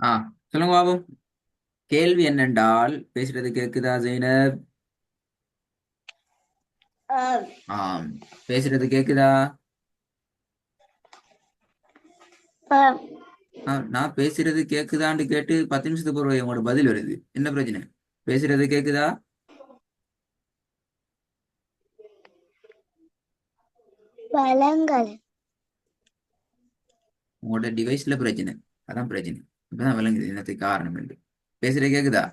ஆ சொல்லுங்க பாபு. கேள்வி என்னென்றால் பேசுறது கேக்குதா ஜெயினப்? ஆம். ஆம். பேசுறது கேக்குதா? ஆம். நான் பேசுறது கேக்குதான்னு கேட்டு 10 நிமிஷத்துக்கு ஒரு உங்களோட பதில் வருது. என்ன பிரச்சனை? பேசுறது கேக்குதா? பழங்கள். உங்களோட டிவைஸ்ல பிரச்சனை. அதான் பிரச்சனை. இப்பதான் விளங்குது என்னத்துக்கு காரணம் என்று. பேசுறது கேக்குதா?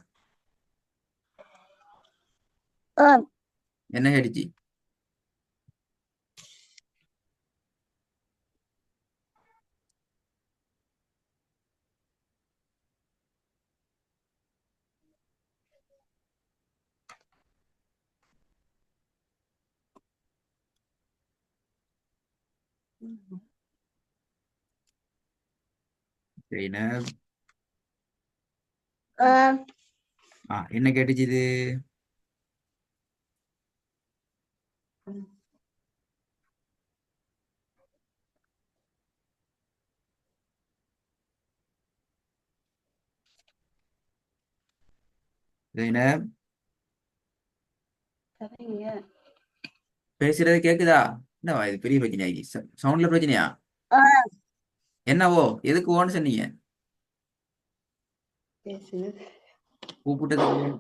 ஆம். என்ன கேட்டுச்சு? ஜெயினப். ஆம். என்ன கேட்டுச்சு இது? ஜெயினப். பேசுறது கேக்குதா? என்னவா இது பெரிய பிரச்சனை ஆகி சவுண்ட்ல பிரச்சனையா? ஆம். என்னவோ எதுக்கு ஓன்னு சொன்னீங்க? கூப்பிட்டதுக்கு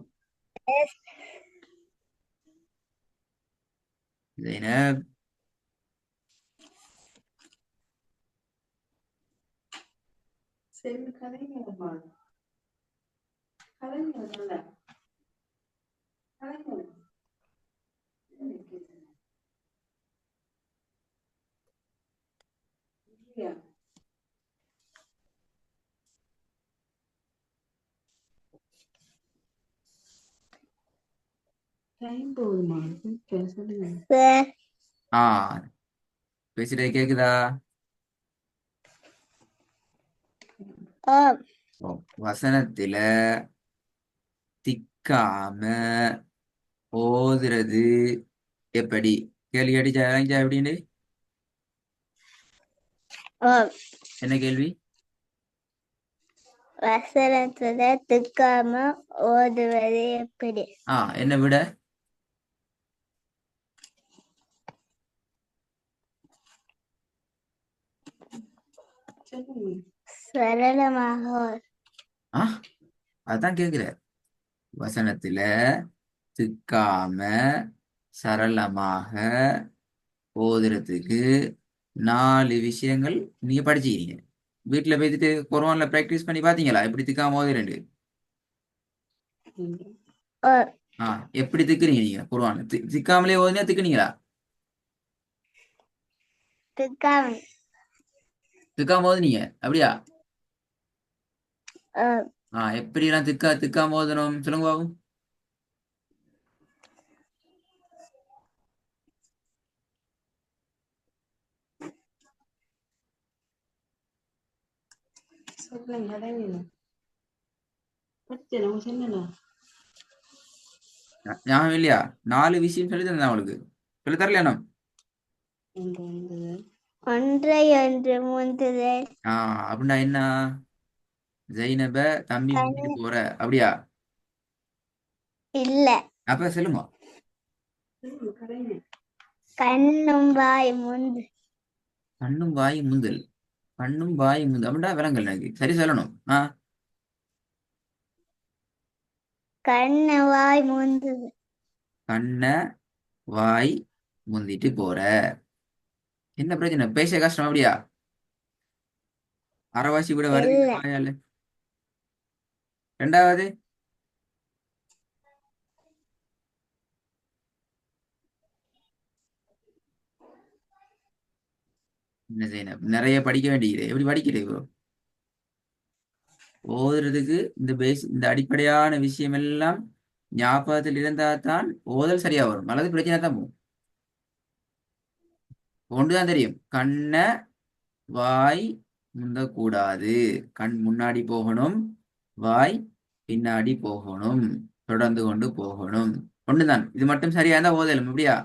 ஜெயினப். சார். ஆ பேசுறது கேக்குதா? ஆம். ஓ, வசனத்துல திக்காம ஓதுறது எப்படி? கேள்வி அடிச்சா எப்படின்னு? ஆம். என்ன கேள்வி? வசனத்துல திக்காம ஓதுவது எப்படி? என்ன விட? சரளமாக ஆ அதான் கேக்குற. வசனத்துல திக்காம சரளமாக ஓதுறதுக்கு 4 விஷயங்கள் நீங்க படிச்சுக்கிறீங்க. வீட்டுல போயிட்டு குர்ஆன்ல பிராக்டிஸ் பண்ணி பாத்தீங்களா எப்படி திக்காம ஓதுறேன்னு? ஆம். ஆ எப்படி திக்குறீங்க நீங்க குர்ஆன்ல? திக்காமலே ஓதுனா திக்குனீங்களா? திக்காம. திக்காம ஓதுனீங்க அப்படியா? ஆம். எப்படி எல்லாம் திக்காம ஓதணும் சொல்லுங்க பாபு. ஞாபகம் இல்லையா? 4 விஷயம் சொல்லி தந்தேன் உங்களுக்கு. சொல்லி தரல நான்? ஒன்றை ஒன்று முந்துதல். அப்படின்னா என்ன? ஜைனப தம்பி கண் முந்திட்டு போற அப்படியா? இல்ல. அப்ப சொல்லுங்க. கண்ணும் வாய் முந்து. கண்ணும் வாய் முந்தல். கண்ணும் வாய் முந்து அப்படின்னா விலங்கல் எனக்கு சரி சொல்லணும். கண்ணு வாய் முந்துது. கண்ண வாய் முந்திட்டு போற. என்ன பிரச்சனை? பேச கஷ்டம் அப்படியா? அரைவாசி கூட வருது இல்ல. வாயால. ரெண்டாவது என்ன செய்யணும்? நிறைய படிக்க வேண்டியது. எப்படி படிக்கிறீங்க ப்ரோ? ஓதுறதுக்கு இந்த அடிப்படையான விஷயம் எல்லாம் ஞாபகத்தில் இருந்தா தான் ஓதல் சரியா வரும், அல்லது பிரச்சனை தான் போகும். ஒன்றுதான் தெரியும். கண்ண வாய் முந்தக்கூடாது. கண் முன்னாடி போகணும், வாய் பின்னாடி போகணும், தொடர்ந்து கொண்டு போகணும். ஒண்ணுதான். இது மட்டும் சரியா இருந்தா ஓதலும் இப்படியா?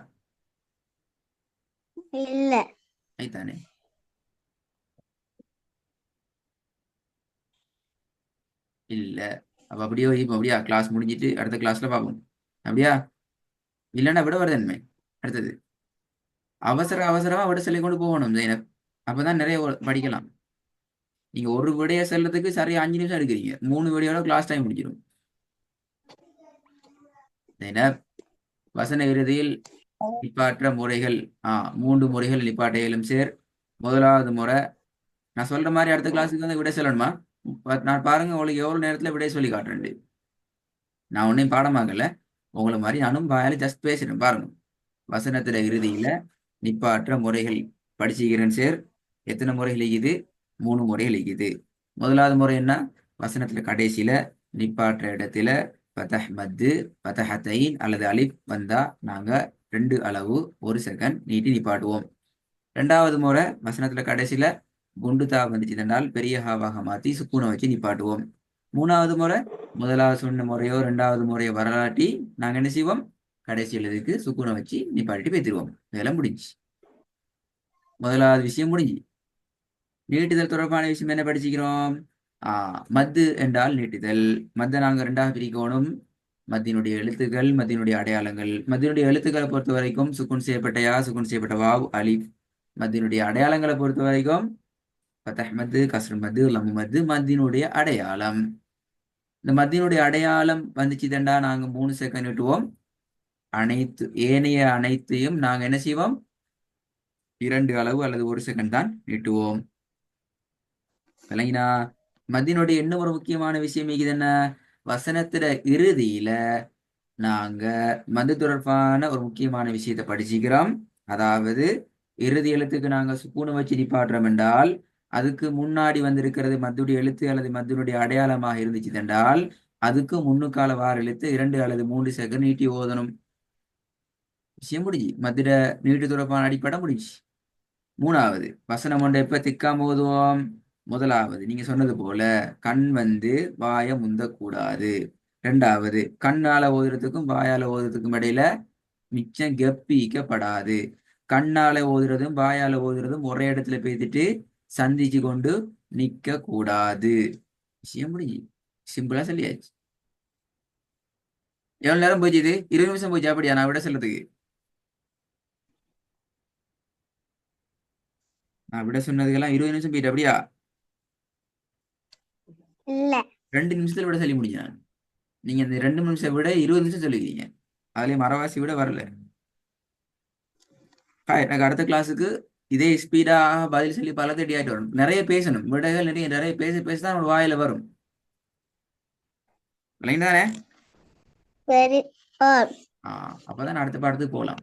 இல்ல. ஐத்தானே. இல்ல. அப்ப அப்படியே இப்போ அப்படியா கிளாஸ் முடிஞ்சிட்டு அடுத்த கிளாஸ்ல பார்ப்போம். அப்படியா? இல்லைன்னா விட வருதன்மை. அடுத்தது அவசரமா விட சொல்லி கொண்டு போகணும் ஜெயனப். அப்பதான் நிறைய படிக்கலாம். நீங்க ஒரு விடைய செல்றதுக்கு சரியா 5 நிமிஷம் எடுக்கிறீங்க. 3 விடையோட கிளாஸ் டைம் முடிஞ்சிடும். ஜெயனப், வசன இறுதியில் நிப்பாற்ற முறைகள். 3 முறைகள் நிப்பாட்ட இயலும் சேர். முதலாவது முறை நான் சொல்ற மாதிரி அடுத்த கிளாஸுக்கு வந்து விடை சொல்லணுமா? நான் பாருங்க உங்களுக்கு எவ்வளவு நேரத்துல விடை சொல்லி காட்டுறேன். நான் ஒன்னையும் பாடமாக்கல. உங்களை மாதிரி நானும் வாயால ஜஸ்ட் பேசுறேன் பாருங்க. வசனத்துல இறுதியில நிப்பாற்ற முறைகள் படிச்சுக்கிறேன் சார். எத்தனை முறைகள் இருக்குது? 3 முறைகள் இருக்குது. முதலாவது முறை என்ன? வசனத்துல கடைசியில நிப்பாற்ற இடத்துல பதஹ் மத்து பதஹத்தைன் அல்லது அலிப் வந்தா நாங்க 2 அளவு 1 செகண்ட் நீட்டி நிப்பாட்டுவோம். ரெண்டாவது முறை வசனத்துல கடைசியில குண்டுதா வந்துச்சுதென்றால் பெரிய ஹாவாக மாத்தி சுக்கூனை வச்சு நிப்பாட்டுவோம். மூணாவது முறை முதலாவது சொன்ன முறையோ 2வது முறையோ வரலாட்டி நாங்க என்ன செய்வோம்? கடைசி எழுதுக்கு சுக்கூனை வச்சு நிப்பாட்டிட்டு பேத்திடுவோம். வேலை முடிஞ்சு. முதலாவது விஷயம் முடிஞ்சு. நீட்டுதல் தொடர்பான விஷயம் என்ன படிச்சுக்கிறோம்? மத்து என்றால் நீட்டுதல். மத்தை நாங்க 2ஆக பிரிக்கணும். மத்தினுடைய எழுத்துக்கள், மத்தினுடைய அடையாளங்கள். மத்தினுடைய எழுத்துக்களை பொறுத்த வரைக்கும் சுக்குன் செய்யப்பட்ட யா, சுக்குன் செய்யப்பட்ட வாவ், அலிப். மத்தினுடைய அடையாளங்களை பொறுத்த வரைக்கும் ஃபதஹ் மத்து, கஸ்ர் மத்து, லம்மு மத்து மத்தினுடைய அடையாளம். இந்த மத்தினுடைய அடையாளம் வந்துச்சுதண்டா நாங்க 3 செகண்ட் விட்டுவோம். ஏனைய அனைத்தையும் நாங்க என்ன செய்வோம்? 2 அளவு அல்லது 1 செகண்ட் தான் நீட்டுவோம். விளங்கினா? மத்தினுடைய இன்னும் ஒரு முக்கியமான விஷயம் இது என்ன? வசனத்துல இறுதியில நாங்க மது தொடர்பான ஒரு முக்கியமான விஷயத்தை படிச்சுக்கிறோம். அதாவது இறுதி எழுத்துக்கு நாங்க சுக்கூனை வச்சு நிப்பாட்டுறோம் என்றால் அதுக்கு முன்னாடி வந்திருக்கிறது மத்துடைய எழுத்து அல்லது மத்தினுடைய அடையாளமாக இருந்துச்சு என்றால் அதுக்கு முன்னுக்கால வார எழுத்து 2 அல்லது 3 செகண்ட் நீட்டி ஓதணும். விஷயம் முடிஞ்சு. மத்திட நீட்டு தொடர்பான அடிப்படை முடிஞ்சு. மூணாவது வசனம் ஒன்றை எப்ப திக்காம ஓதுவோம்? முதலாவது நீங்க சொன்னது போல கண் வந்து வாய முந்தக்கூடாது. ரெண்டாவது கண்ணால ஓதுறதுக்கும் வாயால ஓதுறதுக்கும் இடையில மிச்சம் கெப்பிக்கப்படாது. கண்ணால ஓதுறதும் வாயால ஓதுறதும் ஒரே இடத்துல பேசிட்டு சந்திச்சு கொண்டு நிக்க கூடாது. விஷயம் முடிஞ்சு. சிம்பிளா சொல்லியாச்சு. எவ்வளவு நேரம் போச்சு? இது 20 நிமிஷம் போச்சு. அப்படியா? நான் விட சொல்றதுக்கு நான் விட சொன்னதுக்கெல்லாம் 20 நிமிஷம் போயிட்டு அப்படியா? இல்ல 2 நிமிஷத்துல விட சொல்லி முடிஞ்சேன். நீங்க இந்த 2 நிமிஷம் விட 20 நிமிஷம் சொல்லிக்கிறீங்க. அதுலயும் மரவாசி விட வரல. எனக்கு அடுத்த கிளாஸுக்கு இதே ஸ்பீடா பதில் சொல்லி பல தேடி ஆயிட்டு வரும். நிறைய பேசணும். விடைகள் நிறைய நிறைய பேச பேசதான் நம்ம வாயில வரும். இல்லைங்கதானே? சரி. அப்பதான் அடுத்த பாடத்துக்கு போகலாம்.